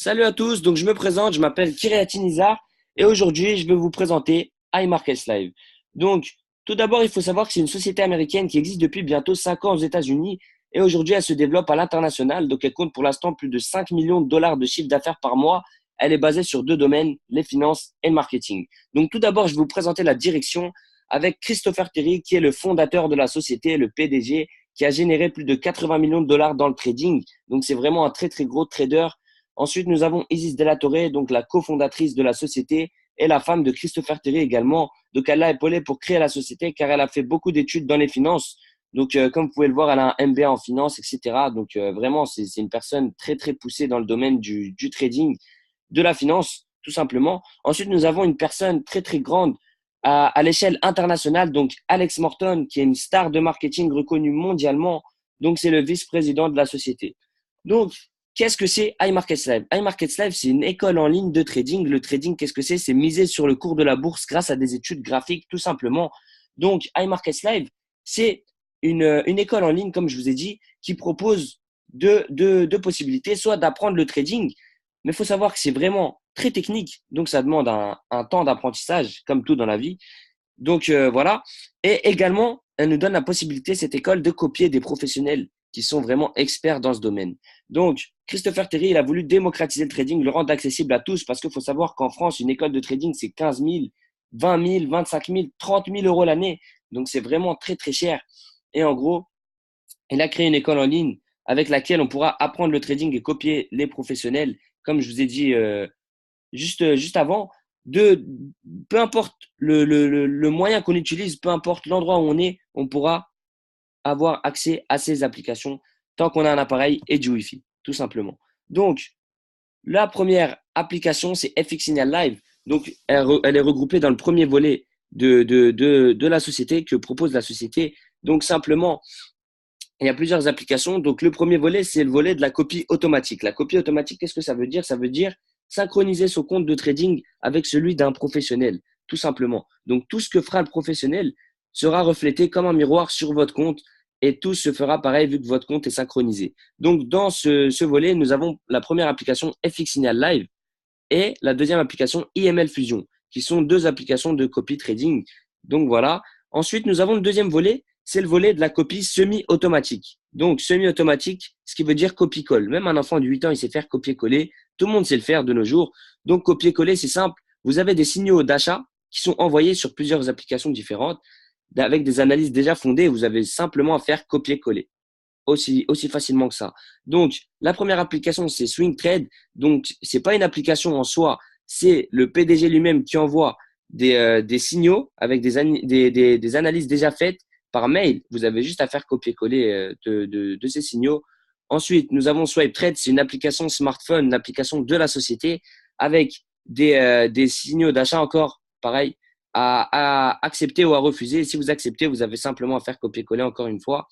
Salut à tous, donc je me présente, je m'appelle Kiryati Nizar et aujourd'hui je vais vous présenter iMarkets Live. Donc tout d'abord il faut savoir que c'est une société américaine qui existe depuis bientôt 5 ans aux États-Unis et aujourd'hui elle se développe à l'international, donc elle compte pour l'instant plus de 5 millions de dollars de chiffre d'affaires par mois. Elle est basée sur deux domaines, les finances et le marketing. Donc tout d'abord je vais vous présenter la direction avec Christopher Terry qui est le fondateur de la société, le PDG, qui a généré plus de 80 millions de dollars dans le trading. Donc c'est vraiment un très très gros trader. Ensuite, nous avons Isis Della Torre, donc la cofondatrice de la société et la femme de Christopher Terry également. Donc, elle l'a épaulée pour créer la société car elle a fait beaucoup d'études dans les finances. Donc, comme vous pouvez le voir, elle a un MBA en finance, etc. Donc, vraiment, c'est une personne très, très poussée dans le domaine du trading, de la finance, tout simplement. Ensuite, nous avons une personne très, très grande à l'échelle internationale, donc Alex Morton, qui est une star de marketing reconnue mondialement. Donc, c'est le vice-président de la société. Donc, qu'est-ce que c'est iMarkets Live? iMarkets Live, c'est une école en ligne de trading. Le trading, qu'est-ce que c'est? C'est miser sur le cours de la bourse grâce à des études graphiques, tout simplement. Donc, iMarkets Live, c'est une école en ligne, comme je vous ai dit, qui propose deux possibilités, soit d'apprendre le trading, mais il faut savoir que c'est vraiment très technique, donc ça demande un temps d'apprentissage, comme tout dans la vie. Donc voilà. Et également, elle nous donne la possibilité, cette école, de copier des professionnels qui sont vraiment experts dans ce domaine. Donc, Christopher Terry, il a voulu démocratiser le trading, le rendre accessible à tous, parce qu'il faut savoir qu'en France, une école de trading, c'est 15 000, 20 000, 25 000, 30 000 euros l'année. Donc, c'est vraiment très, très cher. Et en gros, il a créé une école en ligne avec laquelle on pourra apprendre le trading et copier les professionnels, comme je vous ai dit juste avant, de peu importe le moyen qu'on utilise, peu importe l'endroit où on est, on pourra avoir accès à ces applications tant qu'on a un appareil et du Wi-Fi, tout simplement. Donc, la première application, c'est FX Signal Live. Donc, elle est regroupée dans le premier volet de la société, que propose la société. Donc, simplement, il y a plusieurs applications. Donc, le premier volet, c'est le volet de la copie automatique. La copie automatique, qu'est-ce que ça veut dire? Ça veut dire synchroniser son compte de trading avec celui d'un professionnel, tout simplement. Donc, tout ce que fera le professionnel sera reflété comme un miroir sur votre compte et tout se fera pareil vu que votre compte est synchronisé. Donc, dans ce volet, nous avons la première application FX Signal Live et la deuxième application IML Fusion, qui sont deux applications de copy trading. Donc voilà. Ensuite, nous avons le deuxième volet, c'est le volet de la copie semi-automatique. Donc semi-automatique, ce qui veut dire copie-colle. Même un enfant de 8 ans, il sait faire copier-coller. Tout le monde sait le faire de nos jours. Donc copier-coller, c'est simple. Vous avez des signaux d'achat qui sont envoyés sur plusieurs applications différentes avec des analyses déjà fondées. Vous avez simplement à faire copier-coller aussi facilement que ça. Donc, la première application, c'est Swing Trade. Donc, c'est pas une application en soi, c'est le PDG lui-même qui envoie des signaux avec des analyses déjà faites par mail. Vous avez juste à faire copier-coller de ces signaux. Ensuite, nous avons Swipe Trade, c'est une application smartphone, une application de la société avec des signaux d'achat encore, pareil, à accepter ou à refuser. Si vous acceptez, vous avez simplement à faire copier-coller encore une fois.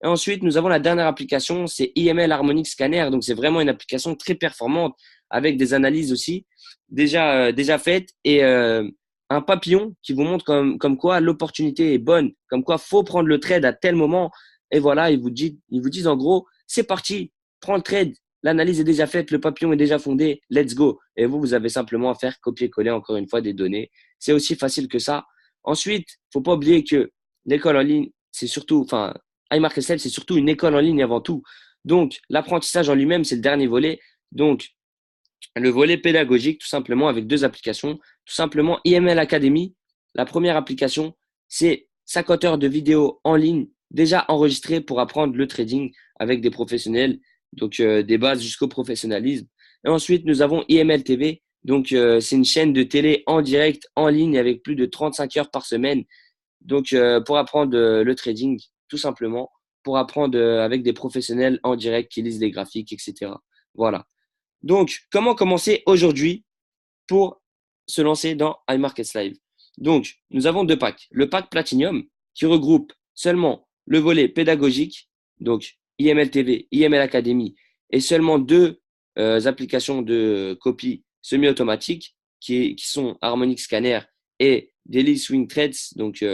Et ensuite, nous avons la dernière application, c'est IML Harmonic Scanner. Donc, c'est vraiment une application très performante avec des analyses aussi déjà faites et un papillon qui vous montre comme quoi l'opportunité est bonne, comme quoi faut prendre le trade à tel moment. Et voilà, ils vous disent en gros, c'est parti, prends le trade. L'analyse est déjà faite, le papillon est déjà fondé, let's go. Et vous avez simplement à faire copier-coller encore une fois des données. C'est aussi facile que ça. Ensuite, faut pas oublier que l'école en ligne, c'est surtout, enfin, iMarketSlive, c'est surtout une école en ligne avant tout. Donc, l'apprentissage en lui-même, c'est le dernier volet. Donc, le volet pédagogique, tout simplement, avec deux applications. Tout simplement, IML Academy. La première application, c'est 50 heures de vidéos en ligne déjà enregistrées pour apprendre le trading avec des professionnels. Donc, des bases jusqu'au professionnalisme. Et ensuite, nous avons IML TV. Donc, c'est une chaîne de télé en direct, en ligne, avec plus de 35 heures par semaine. Donc, pour apprendre le trading, tout simplement, pour apprendre avec des professionnels en direct qui lisent les graphiques, etc. Voilà. Donc, comment commencer aujourd'hui pour se lancer dans iMarkets Live? Donc, nous avons deux packs. Le pack Platinum qui regroupe seulement le volet pédagogique, donc IML TV, IML Academy, et seulement deux applications de copie semi-automatique qui sont Harmonic Scanner et Daily Swing Trades, donc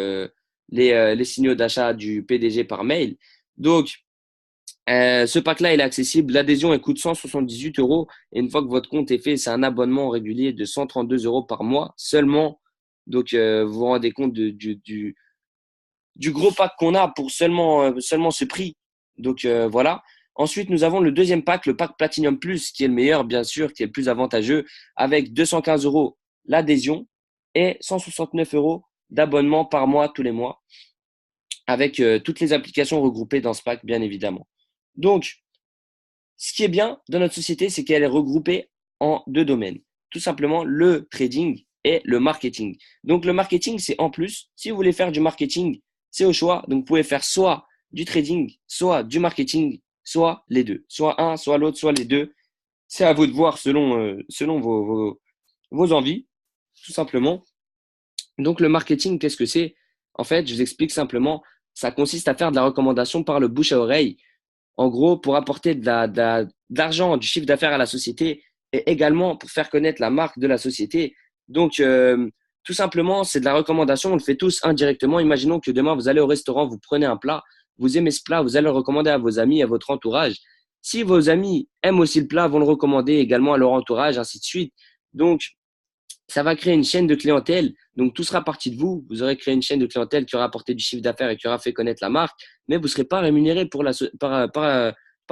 les signaux d'achat du PDG par mail. Donc, Ce pack-là, il est accessible. L'adhésion, elle coûte 178 euros. Et une fois que votre compte est fait, c'est un abonnement régulier de 132 euros par mois seulement. Donc, vous vous rendez compte du gros pack qu'on a pour seulement ce prix. Donc, voilà. Ensuite, nous avons le deuxième pack, le pack Platinum Plus, qui est le meilleur, bien sûr, qui est le plus avantageux, avec 215 euros l'adhésion et 169 euros d'abonnement par mois, tous les mois, avec toutes les applications regroupées dans ce pack, bien évidemment. Donc, ce qui est bien dans notre société, c'est qu'elle est regroupée en deux domaines. Tout simplement, le trading et le marketing. Donc, le marketing, c'est en plus. Si vous voulez faire du marketing, c'est au choix. Donc, vous pouvez faire soit du trading, soit du marketing, soit les deux. Soit un, soit l'autre, soit les deux. C'est à vous de voir selon vos envies, tout simplement. Donc, le marketing, qu'est-ce que c'est? En fait, je vous explique simplement. Ça consiste à faire de la recommandation par le bouche à oreille, en gros, pour apporter de l'argent, du chiffre d'affaires à la société et également pour faire connaître la marque de la société. Donc, tout simplement, c'est de la recommandation. On le fait tous indirectement. Imaginons que demain, vous allez au restaurant, vous prenez un plat, vous aimez ce plat, vous allez le recommander à vos amis, à votre entourage. Si vos amis aiment aussi le plat, vont le recommander également à leur entourage, ainsi de suite. Donc, ça va créer une chaîne de clientèle. Donc, tout sera parti de vous. Vous aurez créé une chaîne de clientèle qui aura apporté du chiffre d'affaires et qui aura fait connaître la marque, mais vous ne serez pas rémunéré par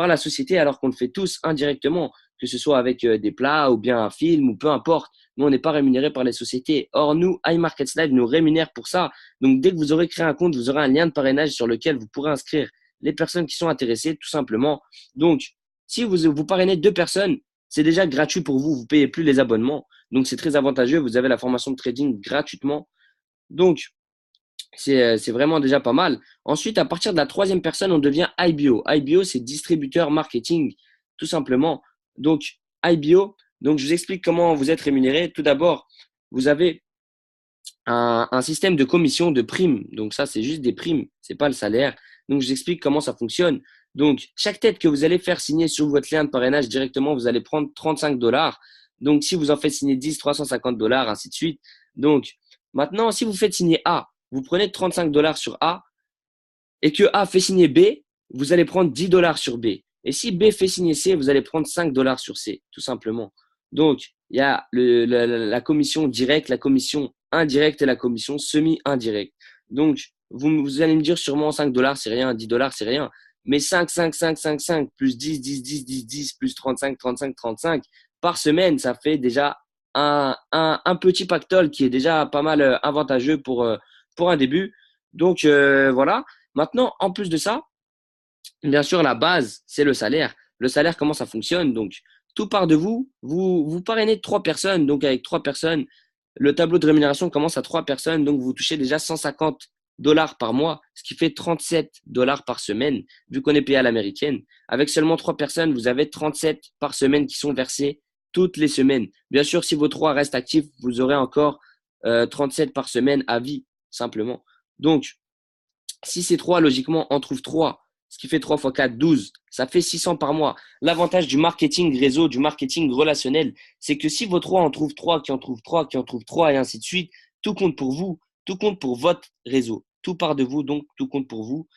la société alors qu'on le fait tous indirectement, que ce soit avec des plats ou bien un film ou peu importe. Nous, on n'est pas rémunéré par les sociétés. Or, nous, iMarkets Live nous rémunère pour ça. Donc, dès que vous aurez créé un compte, vous aurez un lien de parrainage sur lequel vous pourrez inscrire les personnes qui sont intéressées, tout simplement. Donc, si vous parrainez deux personnes, c'est déjà gratuit pour vous. Vous ne payez plus les abonnements. Donc, c'est très avantageux. Vous avez la formation de trading gratuitement. Donc, c'est vraiment déjà pas mal. Ensuite, à partir de la troisième personne, on devient IBO. IBO, c'est distributeur marketing, tout simplement. Donc, IBO, donc je vous explique comment vous êtes rémunéré. Tout d'abord, vous avez un système de commission de primes. Donc, ça, c'est juste des primes. C'est pas le salaire. Donc, je vous explique comment ça fonctionne. Donc, chaque tête que vous allez faire signer sur votre lien de parrainage directement, vous allez prendre 35 dollars. Donc, si vous en faites signer 10, 350 dollars, ainsi de suite. Donc, maintenant, si vous faites signer A, vous prenez 35 dollars sur A et que A fait signer B, vous allez prendre 10 dollars sur B. Et si B fait signer C, vous allez prendre 5 dollars sur C, tout simplement. Donc, il y a la commission directe, la commission indirecte et la commission semi-indirecte. Donc, vous allez me dire sûrement 5 dollars, c'est rien, 10 dollars, c'est rien. Mais 5, 5, 5, 5, 5, plus 10, 10, 10, 10, 10, plus 35, 35, 35, par semaine, ça fait déjà un petit pactole qui est déjà pas mal avantageux pour un début. Donc, voilà. Maintenant, en plus de ça, bien sûr, la base, c'est le salaire. Le salaire, comment ça fonctionne? Donc, tout part de vous. Vous parrainez trois personnes. Donc, avec trois personnes, le tableau de rémunération commence à trois personnes. Donc, vous touchez déjà 150 dollars par mois, ce qui fait 37 dollars par semaine, vu qu'on est payé à l'américaine. Avec seulement trois personnes, vous avez 37 par semaine qui sont versés toutes les semaines. Bien sûr, si vos trois restent actifs, vous aurez encore 37 par semaine à vie, simplement. Donc, si ces trois, logiquement, en trouvent trois, ce qui fait 3 fois 4, 12, ça fait 600 par mois. L'avantage du marketing réseau, du marketing relationnel, c'est que si vos trois en trouvent trois, qui en trouvent trois, qui en trouvent trois, et ainsi de suite, tout compte pour vous, tout compte pour votre réseau. Tout part de vous, donc tout compte pour vous.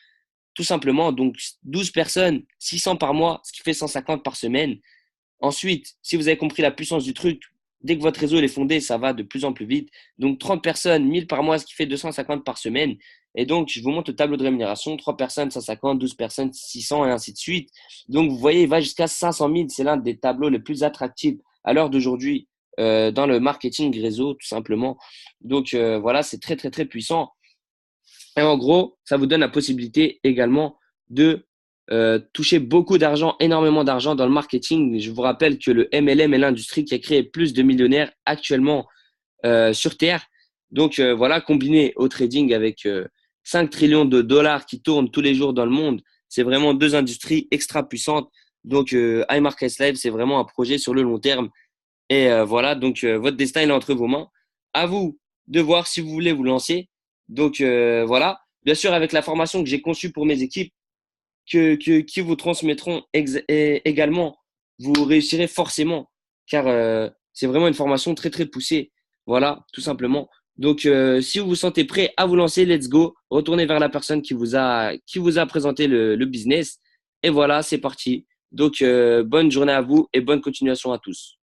Tout simplement, donc 12 personnes, 600 par mois, ce qui fait 150 par semaine. Ensuite, si vous avez compris la puissance du truc, dès que votre réseau est fondé, ça va de plus en plus vite. Donc, 30 personnes, 1000 par mois, ce qui fait 250 par semaine. Et donc, je vous montre le tableau de rémunération. 3 personnes, 150, 12 personnes, 600 et ainsi de suite. Donc, vous voyez, il va jusqu'à 500 000. C'est l'un des tableaux les plus attractifs à l'heure d'aujourd'hui dans le marketing réseau, tout simplement. Donc, voilà, c'est très, très, très puissant. Et en gros, ça vous donne la possibilité également de toucher beaucoup d'argent, énormément d'argent dans le marketing. Je vous rappelle que le MLM est l'industrie qui a créé plus de millionnaires actuellement sur Terre. Donc voilà, combiné au trading avec 5 trillions de dollars qui tournent tous les jours dans le monde, c'est vraiment deux industries extra puissantes. Donc iMarkets Live, c'est vraiment un projet sur le long terme. Et voilà, donc votre destin il est entre vos mains. À vous de voir si vous voulez vous lancer. Donc voilà, bien sûr avec la formation que j'ai conçue pour mes équipes, qui vous transmettront également, vous réussirez forcément, car c'est vraiment une formation très très poussée. Voilà, tout simplement. Donc si vous vous sentez prêt à vous lancer, let's go. Retournez vers la personne qui vous a présenté le business Et voilà, c'est parti. Donc, bonne journée à vous et bonne continuation à tous.